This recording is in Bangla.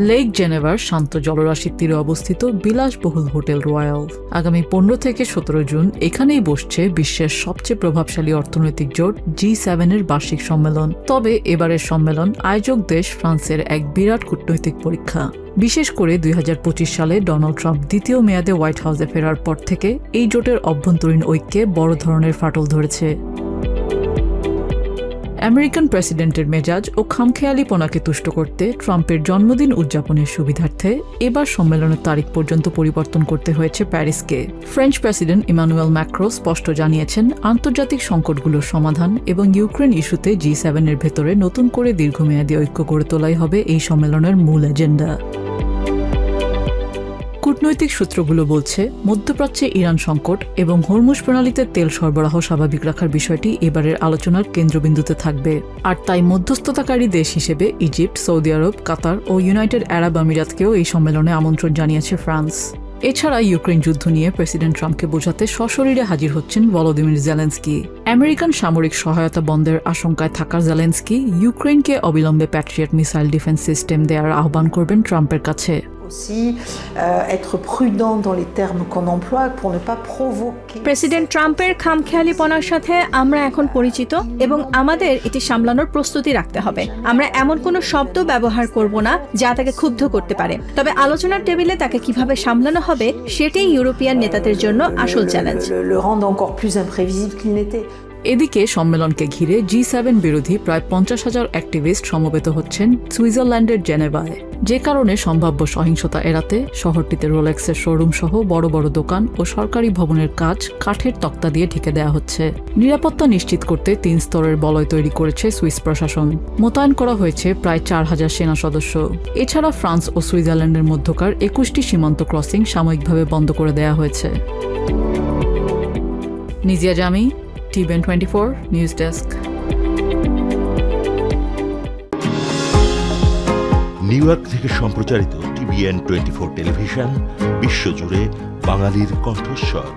লেক জেনেভার শান্ত জলরাশির তীরে অবস্থিত বিলাসবহুল হোটেল রয়্যাল। আগামী 15 থেকে 17 জুন এখানেই বসছে বিশ্বের সবচেয়ে প্রভাবশালী অর্থনৈতিক জোট G7 এর বার্ষিক সম্মেলন। তবে এবারের সম্মেলন আয়োজক দেশ ফ্রান্সের এক বিরাট কূটনৈতিক পরীক্ষা। বিশেষ করে 2025 সালে ডোনাল্ড ট্রাম্প দ্বিতীয় মেয়াদে হোয়াইট হাউসে ফেরার পর থেকে এই জোটের অভ্যন্তরীণ ঐক্যে বড় ধরনের ফাটল ধরেছে। আমেরিকান প্রেসিডেন্টের মেজাজ ও খামখেয়ালিপনাকে তুষ্ট করতে ট্রাম্পের জন্মদিন উদযাপনের সুবিধার্থে এবার সম্মেলনের তারিখ পর্যন্ত পরিবর্তন করতে হয়েছে প্যারিসকে। ফ্রেঞ্চ প্রেসিডেন্ট ইমানুয়েল ম্যাক্রো স্পষ্ট জানিয়েছেন, আন্তর্জাতিক সংকটগুলোর সমাধান এবং ইউক্রেন ইস্যুতে G7 এর ভেতরে নতুন করে দীর্ঘমেয়াদী ঐক্য গড়ে তোলাই হবে এই সম্মেলনের মূল এজেন্ডা। কূটনৈতিক সূত্রগুলো বলছে, মধ্যপ্রাচ্যে ইরান সংকট এবং হরমুজ প্রণালীতে তেল সরবরাহ স্বাভাবিক রাখার বিষয়টি এবারের আলোচনার কেন্দ্রবিন্দুতে থাকবে। আর তাই মধ্যস্থতাকারী দেশ হিসেবে ইজিপ্ট, সৌদি আরব, কাতার ও ইউনাইটেড আরব আমিরাতকেও এই সম্মেলনে আমন্ত্রণ জানিয়েছে ফ্রান্স। এছাড়া ইউক্রেন যুদ্ধ নিয়ে প্রেসিডেন্ট ট্রাম্পকে বোঝাতে সশরীরে হাজির হচ্ছেন ভলোদিমির জেলেনস্কি। আমেরিকান সামরিক সহায়তা বন্ধের আশঙ্কায় থাকা জেলেনস্কি ইউক্রেনকে অবিলম্বে প্যাট্রিয়ট মিসাইল ডিফেন্স সিস্টেম দেওয়ার আহ্বান করবেন ট্রাম্পের কাছে। প্রেসিডেন্ট ট্রাম্পের খামখেয়ালিপনার সাথে আমরা এখন পরিচিত এবং আমাদের এটি সামলানোর প্রস্তুতি রাখতে হবে। আমরা এমন কোনো শব্দ ব্যবহার করব না যা তাকে ক্ষুব্ধ করতে পারে। তবে আলোচনার টেবিলে তাকে কিভাবে সামলানো হবে সেটাই ইউরোপিয়ান নেতাদের জন্য আসল চ্যালেঞ্জ। এদিকে সম্মেলনকে ঘিরে G7 বিরোধী প্রায় 50,000 অ্যাক্টিভিস্ট সমবেত হচ্ছেন সুইজারল্যান্ডের জেনেভায়। যে কারণে সম্ভাব্য সহিংসতা এড়াতে শহরটিতে রোলেক্সের শোরুম সহ বড় বড় দোকান ও সরকারি ভবনের কাজ কাঠের তক্তা দিয়ে ঢেকে দেওয়া হচ্ছে। নিরাপত্তা নিশ্চিত করতে 3 স্তরের বলয় তৈরি করেছে সুইস প্রশাসন। মোতায়েন করা হয়েছে প্রায় 4000 সেনা সদস্য। এছাড়া ফ্রান্স ও সুইজারল্যান্ডের মধ্যকার 21টি সীমান্ত ক্রসিং সাময়িকভাবে বন্ধ করে দেওয়া হয়েছে। নিজিয়া জামি, TVN 24 news desk. New York থেকে সম্প্রচারিত TVN 24 টেলিভিশন বিশ্বজুড়ে বাঙালির কণ্ঠস্বর।